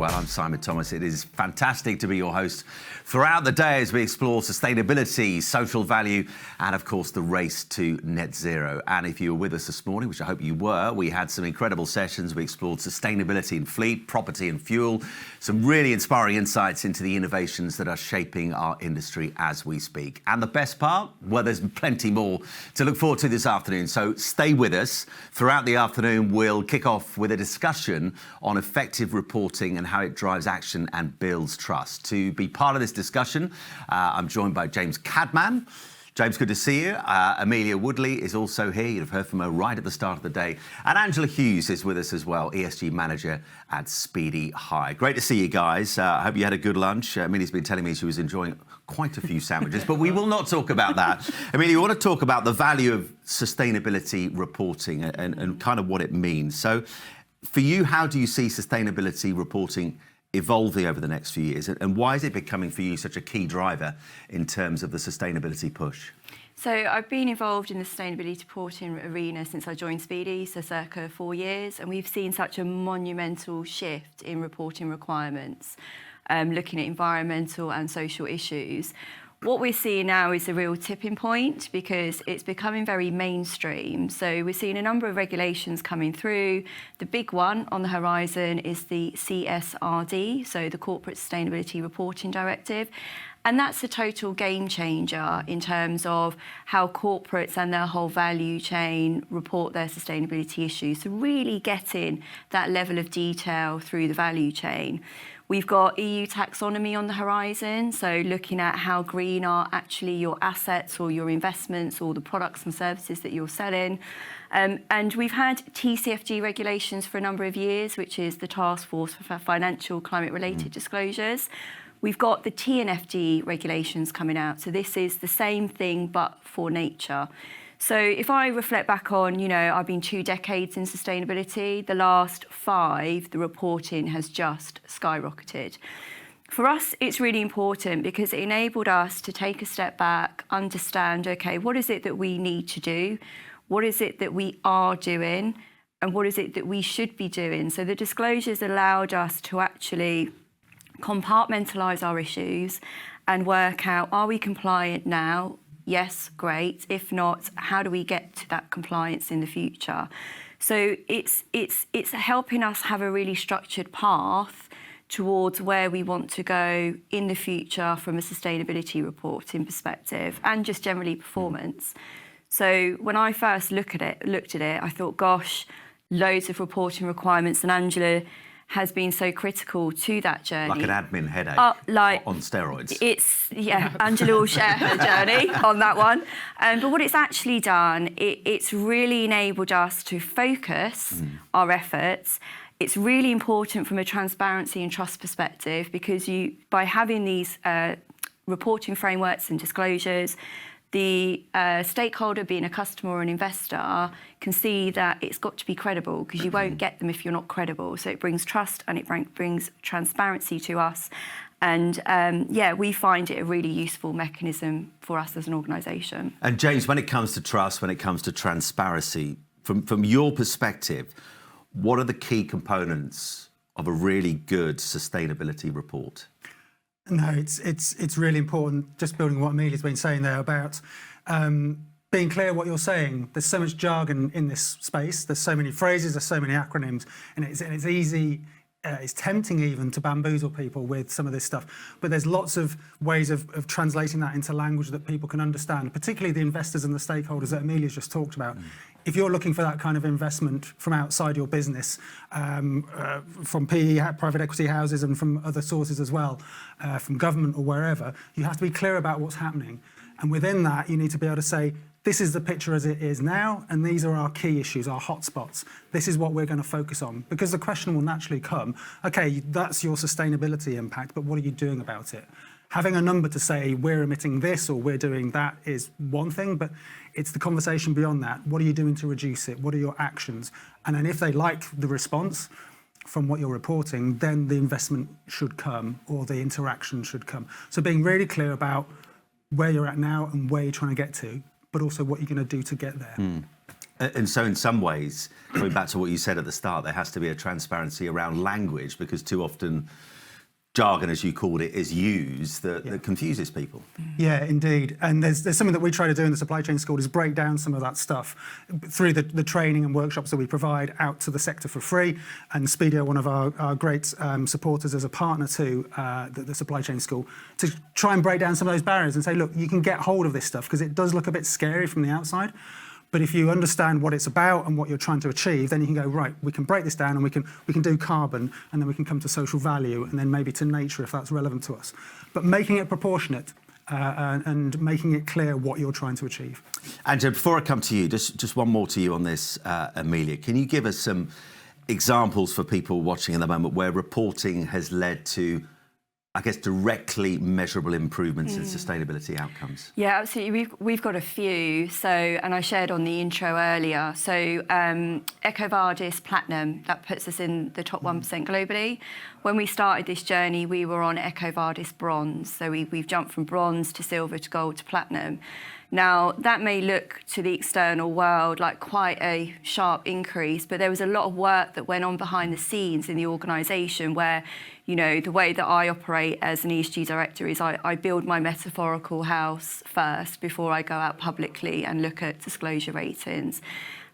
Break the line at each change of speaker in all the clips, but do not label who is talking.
well. I'm Simon Thomas. It is fantastic to be your host throughout the day as we explore sustainability, social value, and of course the race to net zero. And if you were with us this morning, which I hope you were, we had some incredible sessions. We explored sustainability in fleet, property and fuel, some really inspiring insights into the innovations that are shaping our industry as we speak. And the best part? Well, there's plenty more to look forward to this afternoon. So stay with us. Throughout the afternoon, we'll kick off with a discussion on effective reporting and how it drives action and builds trust. To be part of this discussion, I'm joined by James Cadman. James, good to see you. Amelia Woodley is also here. You've heard from her right at the start of the day. And Angela Hughes is with us as well, ESG Manager at Speedy. Hi. Great to see you guys. I hope you had a good lunch. Amelia's been telling me she was enjoying quite a few sandwiches, but we will not talk about that. Amelia, you want to talk about the value of sustainability reporting and kind of what it means. So for you, how do you see sustainability reporting evolving over the next few years, and why is it becoming for you such a key driver in terms of the sustainability push?
So I've been involved in the sustainability reporting arena since I joined Speedy, so circa 4 years, and we've seen such a monumental shift in reporting requirements, looking at environmental and social issues. What we're seeing now is a real tipping point because it's becoming very mainstream. So we're seeing a number of regulations coming through. The big one on the horizon is the CSRD, so the Corporate Sustainability Reporting Directive. And that's a total game changer in terms of how corporates and their whole value chain report their sustainability issues. So really getting that level of detail through the value chain. We've got EU taxonomy on the horizon, so looking at how green are actually your assets or your investments or the products and services that you're selling. And we've had TCFD regulations for a number of years, which is the Task Force for Financial Climate-Related Disclosures. We've got the TNFD regulations coming out, so this is the same thing but for nature. So if I reflect back on, I've been 2 decades in sustainability. The last 5, the reporting has just skyrocketed. For us, it's really important because it enabled us to take a step back, understand, okay, what is it that we need to do? What is it that we are doing? And what is it that we should be doing? So the disclosures allowed us to actually compartmentalise our issues and work out, are we compliant now? Yes, great. If not, how do we get to that compliance in the future? So it's helping us have a really structured path towards where we want to go in the future from a sustainability reporting perspective and just generally performance. So when I first looked at it, I thought, gosh, loads of reporting requirements, and Angela has been so critical to that journey.
Like an admin headache on steroids.
Angela will share her journey on that one. But what it's actually done, it's really enabled us to focus our efforts. It's really important from a transparency and trust perspective because by having these reporting frameworks and disclosures, the stakeholder, being a customer or an investor, can see that it's got to be credible because you won't get them if you're not credible. So it brings trust and it brings transparency to us. And we find it a really useful mechanism for us as an organisation.
And James, when it comes to trust, when it comes to transparency, from your perspective, what are the key components of a really good sustainability report?
No, it's really important, just building on what Amelia's been saying there about being clear what you're saying. There's so much jargon in this space. There's so many phrases, there's so many acronyms, and it's easy, it's tempting even to bamboozle people with some of this stuff. But there's lots of ways of translating that into language that people can understand, particularly the investors and the stakeholders that Amelia's just talked about. If you're looking for that kind of investment from outside your business, from PE, private equity houses, and from other sources as well, from government or wherever, you have to be clear about what's happening. And within that, you need to be able to say, this is the picture as it is now, and these are our key issues, our hotspots. This is what we're going to focus on. Because the question will naturally come, okay, that's your sustainability impact, but what are you doing about it? Having a number to say we're emitting this or we're doing that is one thing, but it's the conversation beyond that. What are you doing to reduce it? What are your actions? And then if they like the response from what you're reporting, then the investment should come or the interaction should come. So being really clear about where you're at now and where you're trying to get to, but also what you're going to do to get there.
And so in some ways, going back to what you said at the start, there has to be a transparency around language, because too often jargon, as you called it, is used that confuses people.
Yeah, indeed. And there's something that we try to do in the supply chain school is break down some of that stuff through the training and workshops that we provide out to the sector for free. And Speedy are one of our great supporters as a partner to the supply chain school to try and break down some of those barriers and say, look, you can get hold of this stuff because it does look a bit scary from the outside. But if you understand what it's about and what you're trying to achieve, then you can go, right, we can break this down and we can do carbon, and then we can come to social value, and then maybe to nature if that's relevant to us. But making it proportionate and making it clear what you're trying to achieve.
Angela, before I come to you, just one more to you on this, Amelia. Can you give us some examples for people watching at the moment where reporting has led to, I guess, directly measurable improvements in sustainability outcomes?
Yeah, absolutely. We've got a few. So, and I shared on the intro earlier. So, EcoVadis Platinum, that puts us in the top 1% globally. When we started this journey, we were on EcoVadis Bronze. So we've jumped from bronze to silver to gold to platinum. Now, that may look to the external world like quite a sharp increase, but there was a lot of work that went on behind the scenes in the organisation where, you know, the way that I operate as an ESG director is I build my metaphorical house first before I go out publicly and look at disclosure ratings.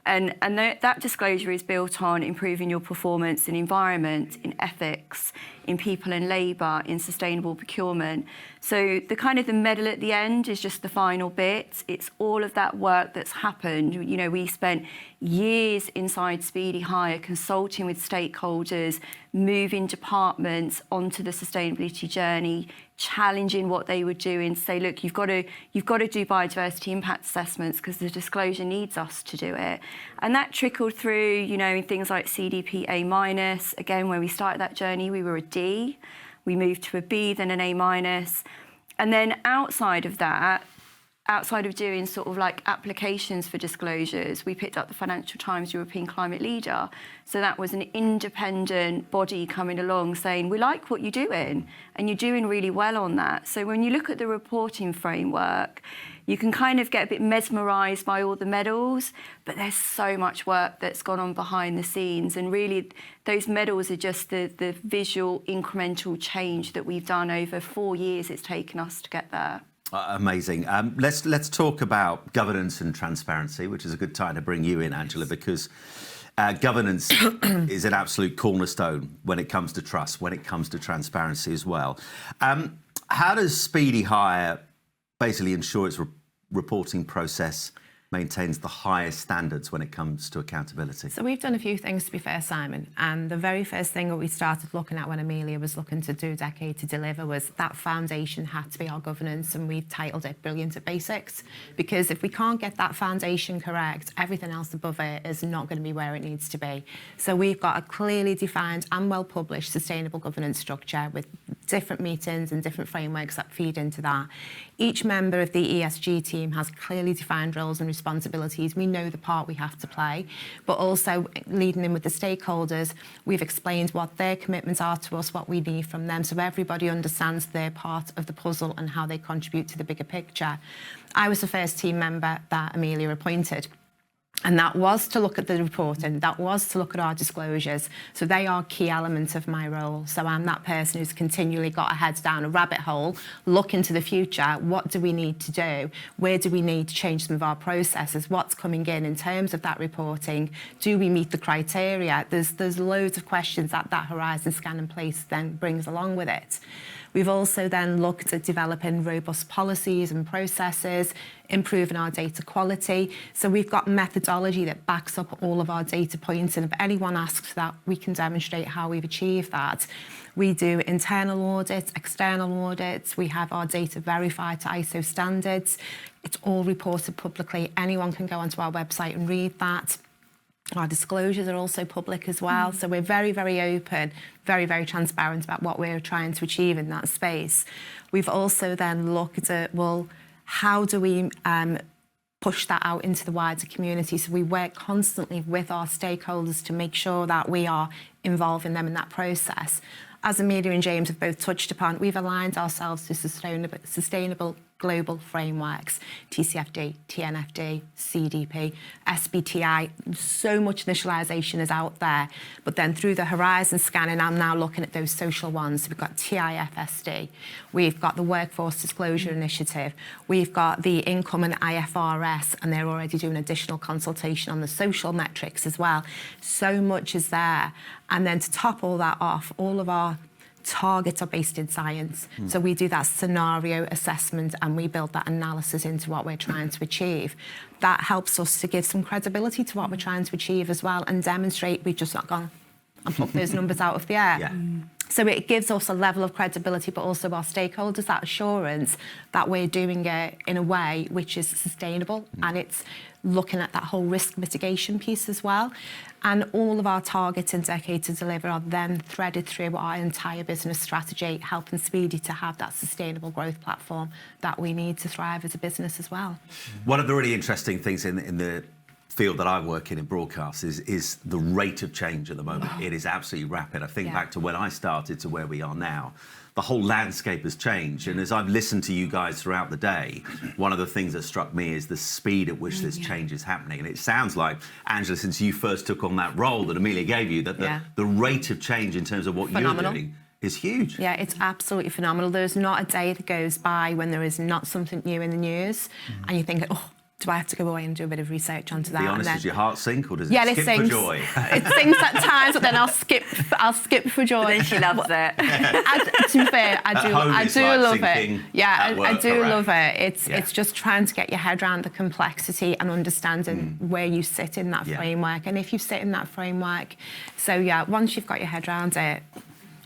And that disclosure is built on improving your performance in environment, in ethics, in people and labour, in sustainable procurement. So the medal at the end is just the final bit. It's all of that work that's happened. You know, we spent years inside Speedy Hire consulting with stakeholders, moving departments onto the sustainability journey, challenging what they were doing, to say, look, you've got to do biodiversity impact assessments because the disclosure needs us to do it. And that trickled through, you know, in things like CDP A-. Again, when we started that journey, we were a D. We moved to a B, then an A-. And then outside of that, outside of doing sort of like applications for disclosures, we picked up the Financial Times European Climate Leader. So that was an independent body coming along saying, we like what you're doing and you're doing really well on that. So when you look at the reporting framework, you can kind of get a bit mesmerised by all the medals, but there's so much work that's gone on behind the scenes. And really, those medals are just the visual incremental change that we've done over 4 years it's taken us to get there.
Amazing. Let's talk about governance and transparency, which is a good time to bring you in, Angela, because governance is an absolute cornerstone when it comes to trust, when it comes to transparency as well. How does Speedy Hire basically ensure its reporting process maintains the highest standards when it comes to accountability?
So we've done a few things, to be fair, Simon. And the very first thing that we started looking at when Amelia was looking to do Decade to Deliver was that foundation had to be our governance, and we titled it Brilliant at Basics. Because if we can't get that foundation correct, everything else above it is not going to be where it needs to be. So we've got a clearly defined and well-published sustainable governance structure with different meetings and different frameworks that feed into that. Each member of the ESG team has clearly defined roles and responsibilities. We know the part we have to play, but also leading in with the stakeholders, we've explained what their commitments are to us, what we need from them, so everybody understands their part of the puzzle and how they contribute to the bigger picture. I was the first team member that Amelia appointed. And that was to look at the reporting, that was to look at our disclosures. So they are key elements of my role. So I'm that person who's continually got our heads down a rabbit hole, look into the future. What do we need to do? Where do we need to change some of our processes? What's coming in terms of that reporting? Do we meet the criteria? There's loads of questions that horizon scan in place then brings along with it. We've also then looked at developing robust policies and processes, improving our data quality. So we've got methodology that backs up all of our data points, and if anyone asks that, we can demonstrate how we've achieved that. We do internal audits, external audits. We have our data verified to ISO standards. It's all reported publicly. Anyone can go onto our website and read that. Our disclosures are also public as well. So we're very, very open, very, very transparent about what we're trying to achieve in that space. We've also then looked at, well, how do we push that out into the wider community? So we work constantly with our stakeholders to make sure that we are involving them in that process. As Amelia and James have both touched upon, we've aligned ourselves to sustainable global frameworks, TCFD, TNFD, CDP, SBTI, so much initialisation is out there. But then through the horizon scanning, I'm now looking at those social ones. We've got TIFSD, we've got the Workforce Disclosure Initiative, we've got the Income and IFRS, and they're already doing additional consultation on the social metrics as well. So much is there. And then to top all that off, all of our targets are based in science. So we do that scenario assessment and we build that analysis into what we're trying to achieve. That helps us to give some credibility to what we're trying to achieve as well and demonstrate we've just not gone and plucked those numbers out of the air.
Yeah.
So it gives us a level of credibility, but also our stakeholders that assurance that we're doing it in a way which is sustainable, and it's looking at that whole risk mitigation piece as well. And all of our targets in Decade to Deliver are then threaded through our entire business strategy, helping Speedy to have that sustainable growth platform that we need to thrive as a business as well.
One of the really interesting things in the field that I work in broadcast is the rate of change at the moment. It is absolutely rapid. I think back to when I started to where we are now. The whole landscape has changed. And as I've listened to you guys throughout the day, one of the things that struck me is the speed at which this change is happening. And it sounds like, Angela, since you first took on that role that Amelia gave you, that the rate of change in terms of what you're doing is huge.
Yeah, it's absolutely phenomenal. There's not a day that goes by when there is not something new in the news and you think, oh, do I have to go away and do a bit of research onto that?
Be honest, does your heart sink or does it skip
sings
for joy?
It sings at times, but then I'll skip for joy.
Then she loves it.
To be fair, I do love it. Yeah, I do love it. It's just trying to get your head around the complexity and understanding where you sit in that framework. And if you sit in that framework, so once you've got your head around it,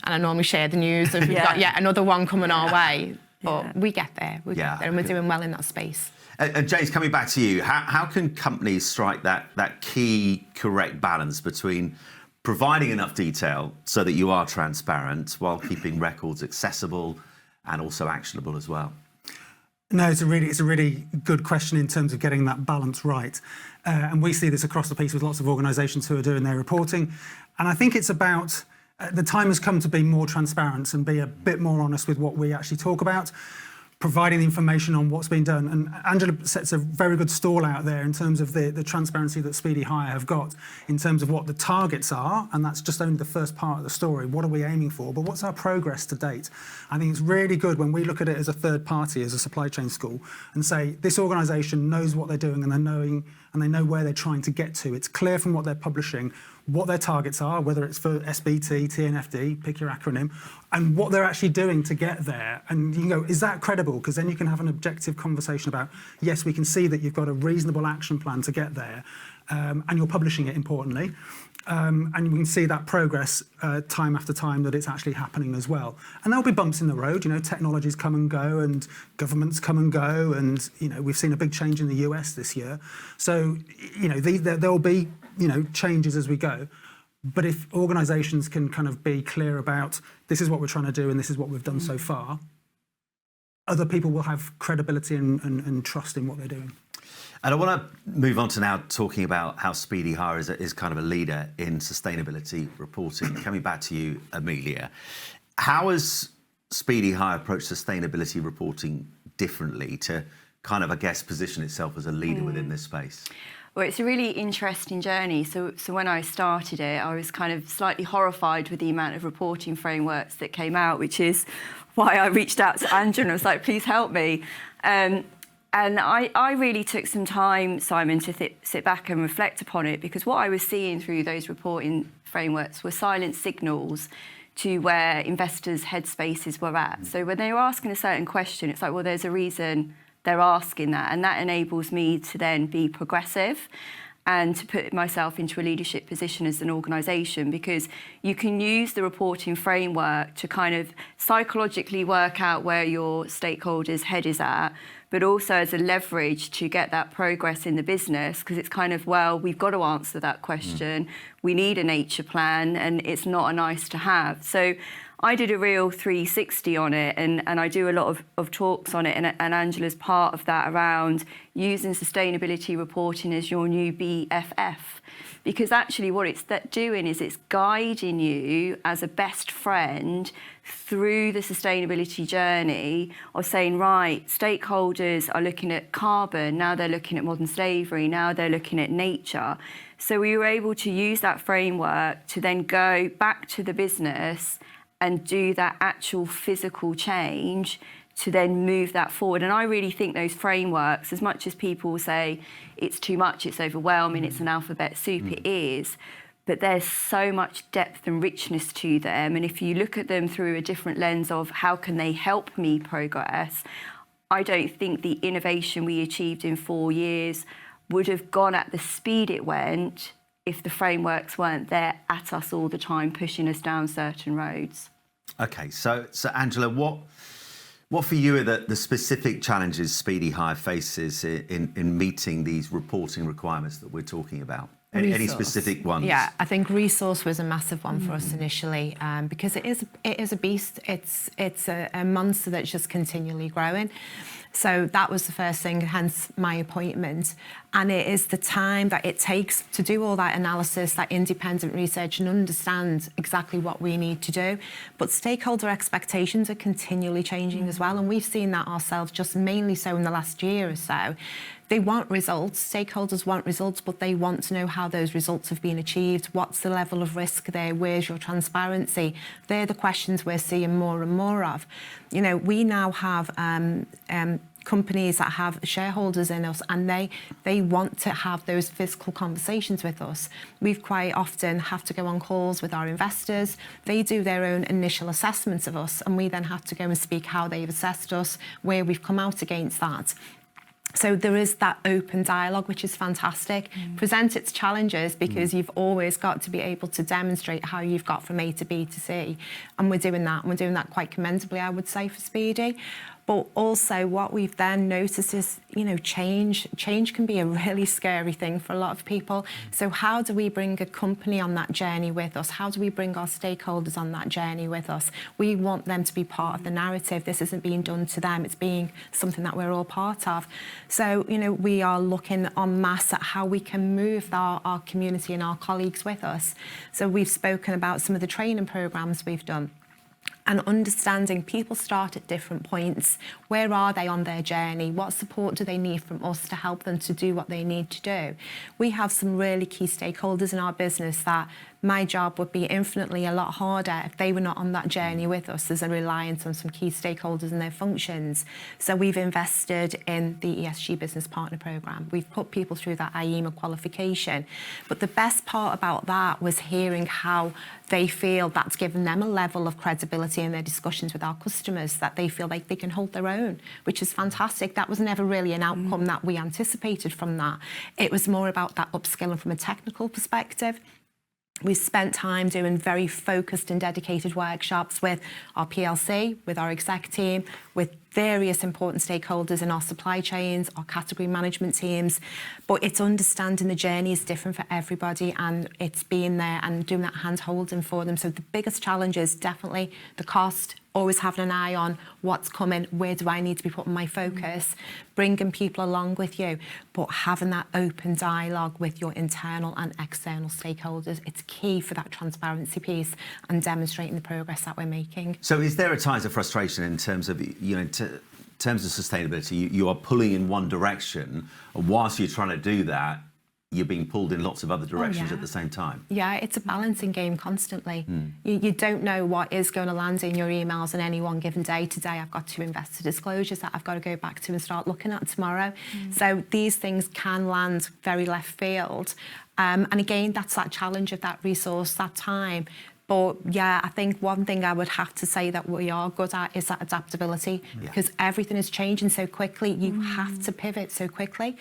and I normally share the news of we've got yet another one coming our way, but we get there. We get there, and we're doing well in that space.
And James, coming back to you, how can companies strike that key correct balance between providing enough detail so that you are transparent while keeping records accessible and also actionable as well?
No, it's a really good question in terms of getting that balance right. And we see this across the piece with lots of organisations who are doing their reporting. And I think it's about the time has come to be more transparent and be a bit more honest with what we actually talk about, providing the information on what's been done. And Angela sets a very good stall out there in terms of the transparency that Speedy Hire have got in terms of what the targets are, and that's just only the first part of the story. What are we aiming for? But what's our progress to date? I think it's really good when we look at it as a third party, as a supply chain school, and say this organisation knows what they're doing and they know where they're trying to get to. It's clear from what they're publishing what their targets are, whether it's for SBT, TNFD, pick your acronym, and what they're actually doing to get there. And you can go, is that credible? Because then you can have an objective conversation about, yes, we can see that you've got a reasonable action plan to get there, and you're publishing it, importantly. And we can see that progress time after time, that it's actually happening as well. And there'll be bumps in the road, technologies come and go and governments come and go, and we've seen a big change in the US this year. So there'll be changes as we go. But if organisations can kind of be clear about this is what we're trying to do and this is what we've done so far, other people will have credibility and trust in what they're doing.
And I want to move on to now talking about how Speedy Hire is kind of a leader in sustainability reporting. Coming back to you, Amelia, how has Speedy Hire approached sustainability reporting differently to kind of, I guess, position itself as a leader within this space?
Well, it's a really interesting journey. So when I started it, I was kind of slightly horrified with the amount of reporting frameworks that came out, which is why I reached out to Andrew and I was like, please help me. And I really took some time, Simon, to sit back and reflect upon it, because what I was seeing through those reporting frameworks were silent signals to where investors' headspaces were at. So when they were asking a certain question, it's like, well, there's a reason they're asking that, and that enables me to then be progressive and to put myself into a leadership position as an organisation, because you can use the reporting framework to kind of psychologically work out where your stakeholders' head is at, but also as a leverage to get that progress in the business, because it's kind of, well, we've got to answer that question. We need a nature plan, and it's not a nice to have. So I did a real 360 on it, and I do a lot of talks on it, and Angela's part of that around using sustainability reporting as your new BFF. Because actually what it's doing is it's guiding you as a best friend through the sustainability journey of saying, right, stakeholders are looking at carbon, now they're looking at modern slavery, now they're looking at nature. So we were able to use that framework to then go back to the business and do that actual physical change to then move that forward. And I really think those frameworks, as much as people say it's too much, it's overwhelming, it's an alphabet soup, it is, but there's so much depth and richness to them. And if you look at them through a different lens of how can they help me progress, I don't think the innovation we achieved in 4 years would have gone at the speed it went if the frameworks weren't there at us all the time, pushing us down certain roads.
Okay, so Angela, what for you are the specific challenges Speedy Hire faces in meeting these reporting requirements that we're talking about? Any specific ones?
Yeah, I think resource was a massive one for us initially, because it is a beast. It's a monster that's just continually growing. So that was the first thing, hence my appointment. And it is the time that it takes to do all that analysis, that independent research, and understand exactly what we need to do. But stakeholder expectations are continually changing as well. And we've seen that ourselves, just mainly so in the last year or so. They want results, stakeholders want results, but they want to know how those results have been achieved. What's the level of risk there? Where's your transparency? They're the questions we're seeing more and more of. You know, we now have companies that have shareholders in us, and they want to have those physical conversations with us. We've quite often have to go on calls with our investors. They do their own initial assessments of us, and we then have to go and speak how they've assessed us, where we've come out against that. So there is that open dialogue, which is fantastic. Present its challenges, because you've always got to be able to demonstrate how you've got from A to B to C. And we're doing that. And we're doing that quite commendably, I would say, for Speedy. But also what we've then noticed is, you know, change can be a really scary thing for a lot of people. So how do we bring a company on that journey with us? How do we bring our stakeholders on that journey with us? We want them to be part of the narrative. This isn't being done to them. It's being something that we're all part of. So, you know, we are looking en masse at how we can move our community and our colleagues with us. So we've spoken about some of the training programs we've done. And understanding people start at different points. Where are they on their journey? What support do they need from us to help them to do what they need to do? We have some really key stakeholders in our business that my job would be infinitely a lot harder if they were not on that journey with us. There's a reliance on some key stakeholders and their functions. So we've invested in the ESG Business Partner Programme. We've put people through that IEMA qualification. But the best part about that was hearing how they feel that's given them a level of credibility in their discussions with our customers, that they feel like they can hold their own, which is fantastic. That was never really an outcome that we anticipated from that. It was more about that upskilling from a technical perspective. We spent time doing very focused and dedicated workshops with our PLC, with our exec team, with various important stakeholders in our supply chains, our category management teams. But it's understanding the journey is different for everybody, and it's being there and doing that hand-holding for them. So the biggest challenge is definitely the cost, always having an eye on what's coming, where do I need to be putting my focus, bringing people along with you, but having that open dialogue with your internal and external stakeholders. It's key for that transparency piece and demonstrating the progress that we're making.
So is there a times of frustration in terms of, you know, in terms of sustainability, you are pulling in one direction, and whilst you're trying to do that, you're being pulled in lots of other directions at the same time?
Yeah, it's a balancing game constantly. You don't know what is going to land in your emails on any one given day. Today I've got 2 investor disclosures that I've got to go back to and start looking at tomorrow. So these things can land very left field. And again, that's that challenge of that resource, that time. But yeah, I think one thing I would have to say that we are good at is that adaptability, because everything is changing so quickly. You have to pivot so quickly.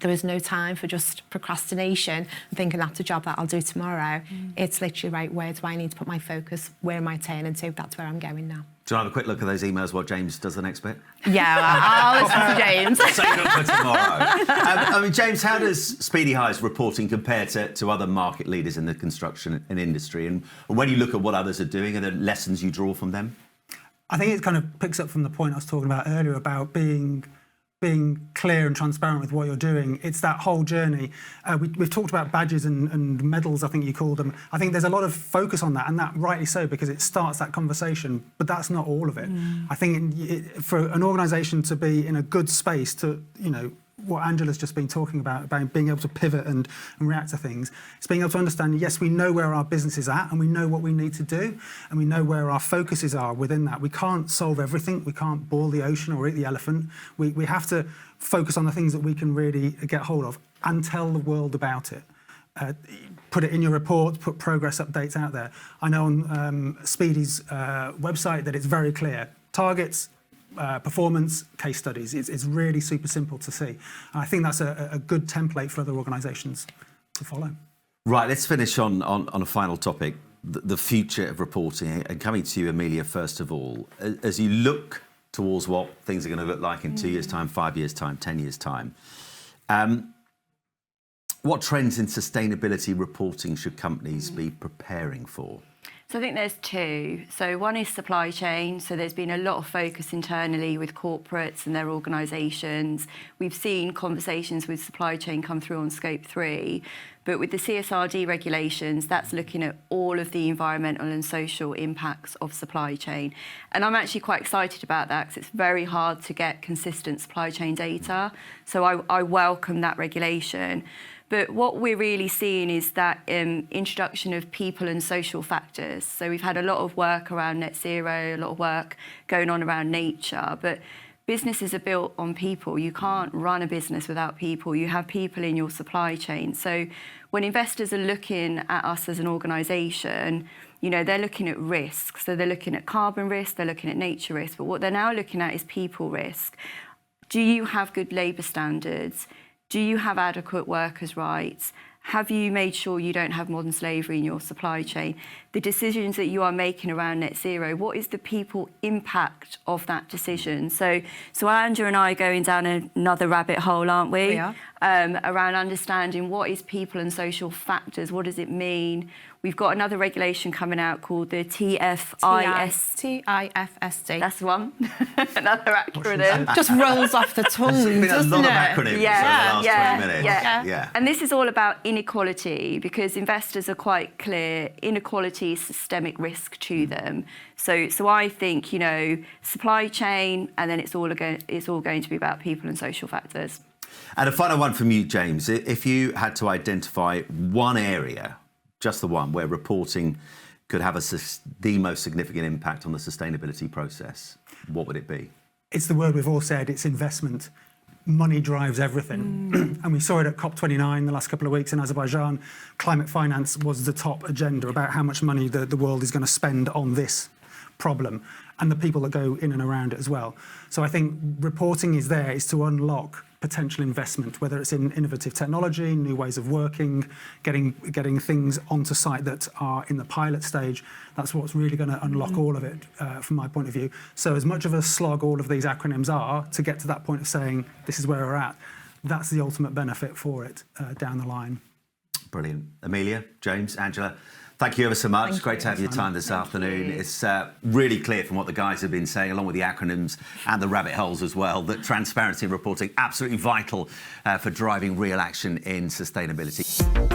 There is no time for just procrastination and thinking that's a job that I'll do tomorrow. It's literally, right, where do I need to put my focus? Where am I turning to? That's where I'm going now.
Do you want to have a quick look at those emails while James does the next bit?
Yeah, I'll listen to James.
Save it for tomorrow. I mean, James, how does Speedy High's reporting compare to other market leaders in the construction and industry? And when you look at what others are doing, are there lessons you draw from them?
I think it kind of picks up from the point I was talking about earlier about being clear and transparent with what you're doing. It's that whole journey. We've talked about badges and medals, I think you called them. I think there's a lot of focus on that, and that rightly so, because it starts that conversation, but that's not all of it. I think for an organisation to be in a good space to, you know, what Angela's just been talking about being able to pivot and react to things, it's being able to understand, yes, we know where our business is at and we know what we need to do and we know where our focuses are within that. We can't solve everything. We can't boil the ocean or eat the elephant. We have to focus on the things that we can really get hold of and tell the world about it. Put it in your report, put progress updates out there. I know on Speedy's website that it's very clear. Targets, performance, case studies. It's really super simple to see. And I think that's a good template for other organisations to follow.
Right, let's finish on a final topic, the future of reporting. And coming to you, Amelia, first of all, as you look towards what things are going to look like in 2 years' time, 5 years' time, 10 years' time, what trends in sustainability reporting should companies be preparing for?
So I think there's two. So one is supply chain. So there's been a lot of focus internally with corporates and their organisations. We've seen conversations with supply chain come through on Scope 3. But with the CSRD regulations, that's looking at all of the environmental and social impacts of supply chain. And I'm actually quite excited about that because it's very hard to get consistent supply chain data. So I welcome that regulation. But what we're really seeing is that introduction of people and social factors. So we've had a lot of work around net zero, a lot of work going on around nature, but businesses are built on people. You can't run a business without people. You have people in your supply chain. So when investors are looking at us as an organisation, you know, they're looking at risk. So they're looking at carbon risk, they're looking at nature risk, but what they're now looking at is people risk. Do you have good labour standards? Do you have adequate workers' rights? Have you made sure you don't have modern slavery in your supply chain? The decisions that you are making around net zero, what is the people impact of that decision? So Andrew and I are going down another rabbit hole, aren't we?
We are.
Around understanding what is people and social factors, what does it mean? We've got another regulation coming out called the TIFSD.
That's
the one. Another acronym.
Just rolls off the tongue,
There's been a
doesn't
lot
it?
of acronyms over the last 20 minutes.
Yeah. And this is all about inequality because investors are quite clear inequality is systemic risk to them. So I think, you know, supply chain, and then it's all going to be about people and social factors.
And a final one from you, James. If you had to identify one area, just the one, where reporting could have the most significant impact on the sustainability process, what would it be?
It's the word we've all said, it's investment. Money drives everything. And we saw it at COP29 the last couple of weeks in Azerbaijan. Climate finance was the top agenda about how much money the world is going to spend on this problem and the people that go in and around it as well. So I think reporting is to unlock potential investment, whether it's in innovative technology, new ways of working, getting things onto site that are in the pilot stage. That's what's really going to unlock all of it, from my point of view. So as much of a slog all of these acronyms are to get to that point of saying, this is where we're at, that's the ultimate benefit for it down the line.
Brilliant. Amelia, James, Angela, thank you ever so much. Great to have your time this afternoon. It's really clear from what the guys have been saying, along with the acronyms and the rabbit holes as well, that transparency in reporting absolutely vital for driving real action in sustainability.